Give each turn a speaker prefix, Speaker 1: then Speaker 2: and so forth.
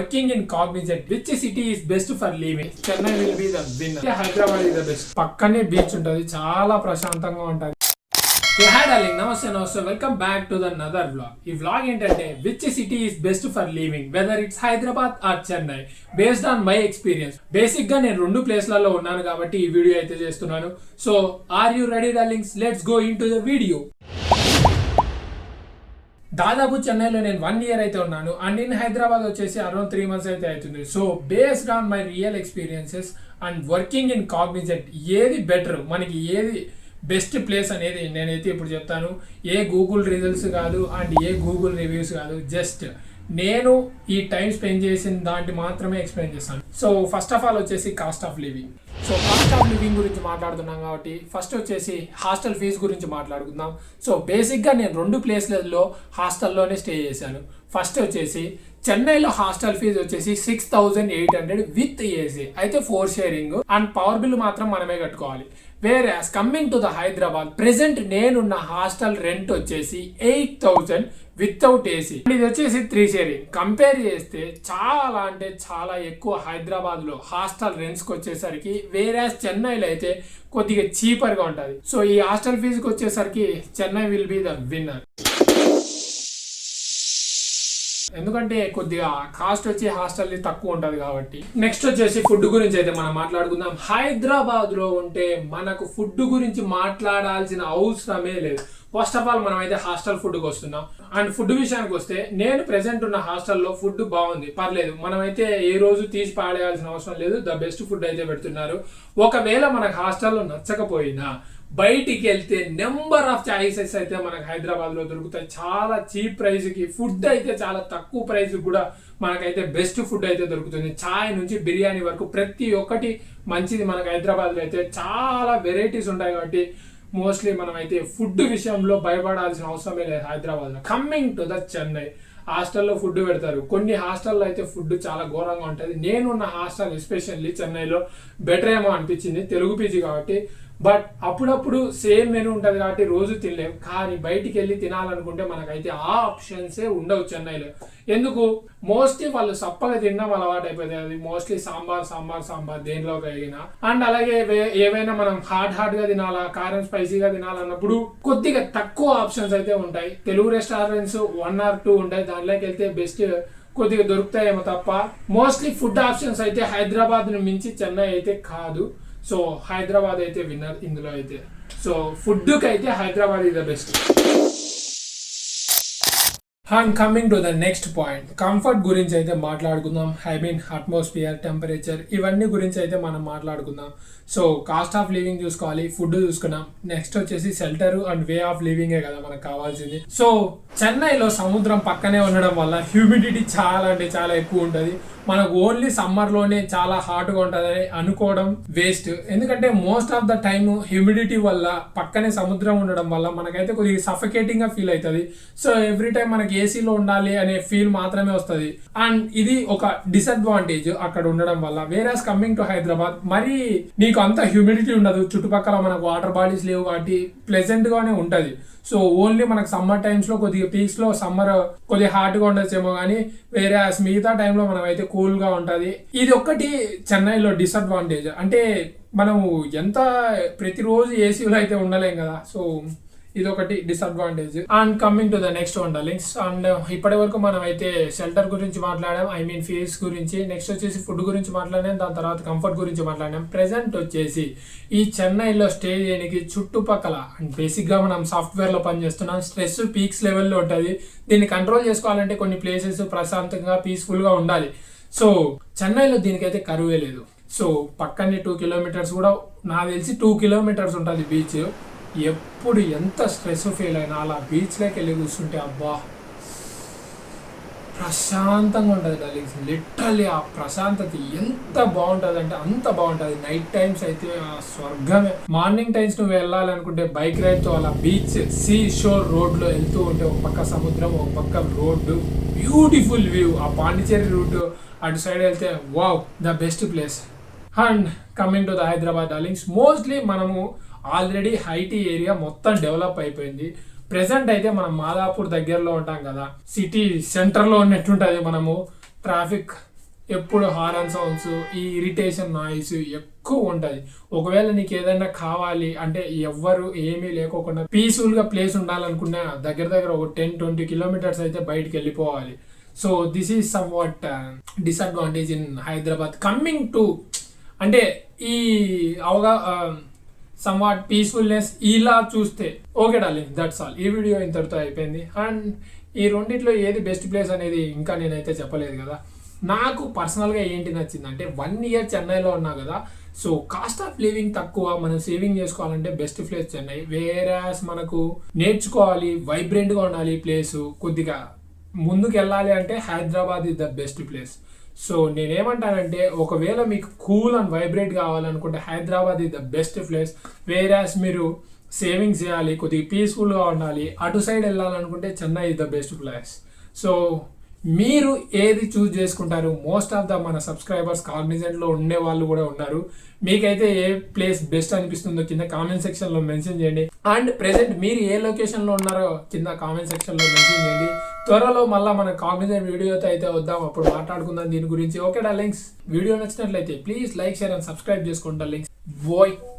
Speaker 1: working in Cognizant, which city is best for living? Chennai will be the winner. Hyderabad is the best. పక్కనే beach ఉంటుంది, చాలా ప్రశాంతంగా ఉంటుంది. Hi darling, namaste, welcome back to the another vlog. ఈ vlog ఏంటంటే which city is best for living, whether it's Hyderabad or Chennai, based on my experience. Basic గా నేను రెండు ప్లేస్లలో ఉన్నాను కాబట్టి ఈ వీడియో అయితే చేస్తున్నాను. So are you ready darlings? Let's go into the video. దాదాపు చెన్నైలో నేను 1 year అయితే ఉన్నాను అండ్ ఇన్ హైదరాబాద్ వచ్చేసి అరౌండ్ 3 months అయితే అవుతుంది. So based on my real experiences and working in Cognizant ఏది బెటర్, మనకి ఏది బెస్ట్ ప్లేస్ అనేది నేనైతే ఇప్పుడు చెప్తాను. ఏ గూగుల్ రిజల్ట్స్ కాదు అండ్ ఏ గూగుల్ రివ్యూస్ కాదు, జస్ట్ నేను ఈ టైం స్పెండ్ చేసిన దాంట్లో మాత్రమే ఎక్స్ప్లెయిన్ చేస్తాను. సో ఫస్ట్ ఆఫ్ ఆల్ వచ్చేసి cost of living. So cost of living గురించి మాట్లాడుతున్నాం కాబట్టి ఫస్ట్ వచ్చేసి హాస్టల్ ఫీజు గురించి మాట్లాడుకుందాం. సో బేసిక్గా నేను 2 ప్లేస్లలో హాస్టల్లోనే స్టే చేశాను. ఫస్ట్ వచ్చేసి చెన్నైలో హాస్టల్ ఫీజు వచ్చేసి 6,800 విత్ ఏసీ, అయితే 4 షేరింగ్ అండ్ పవర్ బిల్ మాత్రం మనమే కట్టుకోవాలి. వేరే coming to the Hyderabad, present నేనున్న హాస్టల్ రెంట్ వచ్చేసి 8,000 వితౌట్ ఏసీ. ఇది వచ్చేసి 3 షేరింగ్. కంపేర్ చేస్తే చాలా అంటే చాలా ఎక్కువ హైదరాబాద్ లో హాస్టల్ రెంట్స్ కి వచ్చేసరికి, వేరే చెన్నైలో అయితే కొద్దిగా చీపర్ గా ఉంటుంది. సో ఈ హాస్టల్ ఫీజుకి వచ్చేసరికి Chennai will be the winner. ఎందుకంటే కొద్దిగా కాస్ట్ వచ్చి హాస్టల్ తక్కువ ఉంటుంది కాబట్టి. నెక్స్ట్ వచ్చేసి ఫుడ్ గురించి అయితే మనం మాట్లాడుకుందాం. హైదరాబాద్ లో ఉంటే మనకు ఫుడ్ గురించి మాట్లాడాల్సిన అవసరమే లేదు. ఫస్ట్ ఆఫ్ ఆల్ మనం అయితే హాస్టల్ ఫుడ్కి వస్తున్నాం అండ్ ఫుడ్ విషయానికి వస్తే నేను ప్రెసెంట్ ఉన్న హాస్టల్లో ఫుడ్ బాగుంది, పర్లేదు. మనమైతే ఏ రోజు తీసి పాడేయాల్సిన అవసరం లేదు, ద బెస్ట్ ఫుడ్ అయితే పెడుతున్నారు. ఒకవేళ మనకు హాస్టల్లో నచ్చకపోయినా బయటికి వెళ్తే నెంబర్ ఆఫ్ చాయిసెస్ అయితే మనకు హైదరాబాద్ లో దొరుకుతాయి. చాలా చీప్ ప్రైస్ కి ఫుడ్ అయితే చాలా తక్కువ ప్రైస్ కూడా మనకైతే బెస్ట్ ఫుడ్ అయితే దొరుకుతుంది. చాయ్ నుంచి బిర్యానీ వరకు ప్రతి ఒక్కటి మంచిది మనకు హైదరాబాద్ లో అయితే చాలా వెరైటీస్ ఉంటాయి కాబట్టి మోస్ట్లీ మనం అయితే ఫుడ్ విషయంలో భయపడాల్సిన అవసరమే లేదు హైదరాబాద్ లో. కమింగ్ టు ద చెన్నై, హాస్టల్లో ఫుడ్ పెడతారు. కొన్ని హాస్టల్లో అయితే ఫుడ్ చాలా ఘోరంగా ఉంటుంది. నేనున్న హాస్టల్ ఎస్పెషల్లీ చెన్నైలో బెటర్ ఏమో అనిపించింది, తెలుగు పీజీ కాబట్టి. బట్ అప్పుడప్పుడు సేమ్ మెనూ ఉంటుంది కాబట్టి రోజు తినలేము. కానీ బయటికి వెళ్ళి తినాలనుకుంటే మనకైతే ఆ ఆప్షన్సే ఉండవు చెన్నైలో. ఎందుకు? మోస్ట్లీ వాళ్ళు సప్పగా తినడం అలవాటు అయిపోతుంది. అది మోస్ట్లీ సాంబార్ దేనిలోకి అయినా. అండ్ అలాగే ఏవైనా మనం హాట్ గా తినాలా, కారం స్పైసీగా తినాలన్నప్పుడు కొద్దిగా తక్కువ ఆప్షన్స్ అయితే ఉంటాయి. తెలుగు రెస్టారెంట్స్ 1 or 2 ఉంటాయి, దానిలోకి వెళ్తే బెస్ట్ కొద్దిగా దొరుకుతాయేమో తప్ప మోస్ట్లీ ఫుడ్ ఆప్షన్స్ అయితే హైదరాబాద్ ను మించి చెన్నై అయితే కాదు. సో హైదరాబాద్ అయితే విన్నర్ ఇందులో అయితే. సో ఫుడ్కి అయితే Hyderabad is the best. And coming to the next point, comfort గురించి అయితే మాట్లాడుకుందాం. ఐ మీన్ అట్మాస్ఫియర్, టెంపరేచర్, ఇవన్నీ గురించి అయితే మనం మాట్లాడుకుందాం. సో కాస్ట్ ఆఫ్ లివింగ్ చూసుకోవాలి, ఫుడ్ చూసుకున్నాం. నెక్స్ట్ వచ్చేసి షెల్టర్ అండ్ వే ఆఫ్ లివింగే కదా మనకు కావాల్సింది. సో చెన్నైలో సముద్రం పక్కనే ఉండడం వల్ల హ్యూమిడిటీ చాలా అంటే చాలా ఎక్కువ ఉంటుంది. మనకు ఓన్లీ సమ్మర్లోనే చాలా హాట్గా ఉంటుందని అనుకోవడం వేస్ట్. ఎందుకంటే most of the time humidity వల్ల, పక్కనే సముద్రం ఉండడం వల్ల మనకైతే కొద్దిగా సఫికేటింగ్ గా ఫీల్ అవుతుంది. సో ఎవ్రీ టైం మనకి ఏసీలో ఉండాలి అనే ఫీల్ మాత్రమే వస్తుంది. అండ్ ఇది ఒక డిసడ్వాంటేజ్ అక్కడ ఉండడం వల్ల. వేరేస్ కమింగ్ టు హైదరాబాద్, మరి నీకు అంత హ్యూమిడిటీ ఉండదు, చుట్టుపక్కల మనకు వాటర్ బాడీస్ లేవు కాబట్టి ప్లెజెంట్ గానే ఉంటది. సో ఓన్లీ మనకు సమ్మర్ టైమ్స్ లో కొద్దిగా పీక్స్ లో సమ్మర్ కొద్దిగా హాట్ గా ఉండొచ్చేమో కానీ వేరే మిగతా టైంలో మనం అయితే కూల్ గా ఉంటది. ఇది ఒక్కటి చెన్నైలో డిసడ్వాంటేజ్. అంటే మనము ఎంత ప్రతిరోజు ఏసీలో అయితే ఉండలేం కదా. సో ఇది ఒకటి disadvantage. And coming to the next one darlings, and ఇప్పటి వరకు మనం అయితే షెల్టర్ గురించి మాట్లాడాం, ఐ మీన్ ఫీస్ గురించి. నెక్స్ట్ వచ్చేసి ఫుడ్ గురించి మాట్లాడాం, దాని తర్వాత కంఫర్ట్ గురించి మాట్లాడాం. ప్రెసెంట్ వచ్చేసి ఈ చెన్నైలో స్టే చేయడానికి చుట్టుపక్కల అండ్ బేసిక్ గా మనం సాఫ్ట్వేర్ లో పనిచేస్తున్నాం. స్ట్రెస్ పీక్స్ లెవెల్లో ఉంటుంది. దీన్ని కంట్రోల్ చేసుకోవాలంటే కొన్ని ప్లేసెస్ ప్రశాంతంగా పీస్ఫుల్ గా ఉండాలి. సో చెన్నైలో దీనికైతే కరువే లేదు. సో పక్కనే 2 kilometers కూడా, నాకు తెలిసి 2 kilometers ఉంటుంది బీచ్. ఎప్పుడు ఎంత స్ట్రెస్ ఫీల్ అయినా అలా బీచ్లోకి వెళ్ళి కూర్చుంటే అబ్బా ప్రశాంతంగా ఉంటుంది డార్లింగ్స్. లిటరల్లీ ఆ ప్రశాంతత ఎంత బాగుంటుంది అంటే అంత బాగుంటుంది. నైట్ టైమ్స్ అయితే ఆ స్వర్గమే. మార్నింగ్ టైమ్స్ నువ్వు వెళ్ళాలనుకుంటే బైక్ రైడ్ తో అలా బీచ్ సీ షోర్ రోడ్ లో వెళ్తూ ఉంటే ఒక పక్క సముద్రం, ఒక పక్క రోడ్డు, బ్యూటిఫుల్ వ్యూ. ఆ పాండిచేరి రూట్ అటు సైడ్ వెళ్తే wow, the best place. And coming to the Hyderabad darlings, mostly మనము ఆల్రెడీ ఐటీ ఏరియా మొత్తం డెవలప్ అయిపోయింది. ప్రెసెంట్ అయితే మనం మాదాపూర్ దగ్గరలో ఉంటాం కదా, సిటీ సెంటర్లో ఉన్నట్టుంటుంది. మనము ట్రాఫిక్ ఎప్పుడు హారన్ సౌండ్స్, ఈ ఇరిటేషన్ నాయిస్ ఎక్కువ ఉంటుంది. ఒకవేళ నీకు ఏదైనా కావాలి అంటే ఎవ్వరు ఏమీ లేకోకుండా పీస్ఫుల్గా ప్లేస్ ఉండాలనుకున్నా దగ్గర దగ్గర ఒక 10-20 కిలోమీటర్స్ అయితే బయటికి వెళ్ళిపోవాలి. So this is some what disadvantage in Hyderabad coming to అంటే ఈ సమ్ వాట్ పీస్ఫుల్నెస్ ఇలా చూస్తే. Okay darling, that's all. ఈ వీడియో ఇంతటితో అయిపోయింది. అండ్ ఈ రెండిట్లో ఏది బెస్ట్ ప్లేస్ అనేది ఇంకా నేనైతే చెప్పలేదు కదా. నాకు పర్సనల్గా ఏంటి నచ్చిందంటే 1 ఇయర్ చెన్నైలో ఉన్నా కదా, సో కాస్ట్ ఆఫ్ లివింగ్ తక్కువ, మనం సేవింగ్ చేసుకోవాలంటే బెస్ట్ ప్లేస్ చెన్నై. వేరాస్ మనకు నేర్చుకోవాలి, వైబ్రెంట్గా ఉండాలి ప్లేసు, కొద్దిగా ముందుకు వెళ్ళాలి అంటే Hyderabad is the best place. So నేనేమంటానంటే ఒకవేళ మీకు కూల్ అండ్ వైబ్రేట్ కావాలనుకుంటే Hyderabad is the best place. Whereas మీరు సేవింగ్స్ చేయాలి, కొద్దిగా పీస్ఫుల్గా ఉండాలి, అటు సైడ్ వెళ్ళాలనుకుంటే Chennai is the best place. So మీరు ఏది చూస్ చేసుకుంటారు? మోస్ట్ ఆఫ్ ద మన సబ్స్క్రైబర్స్ కాగ్నిజెంట్లో ఉండే వాళ్ళు కూడా ఉన్నారు. మీకైతే ఏ ప్లేస్ బెస్ట్ అనిపిస్తుందో కింద కామెంట్ సెక్షన్లో మెన్షన్ చేయండి. అండ్ ప్రెసెంట్ మీరు ఏ లొకేషన్లో ఉన్నారో కింద కామెంట్ సెక్షన్లో మెన్షన్ చేయండి. త్వరలో మళ్ళీ మన కాగ్నిజెంట్ వీడియోతో అయితే వద్దాం, అప్పుడు మాట్లాడుకుందాం దీని గురించి. ఓకే డార్లింగ్స్, వీడియో నచ్చినట్లయితే please like, share and subscribe చేసుకోండి డార్లింగ్స్. బాయ్.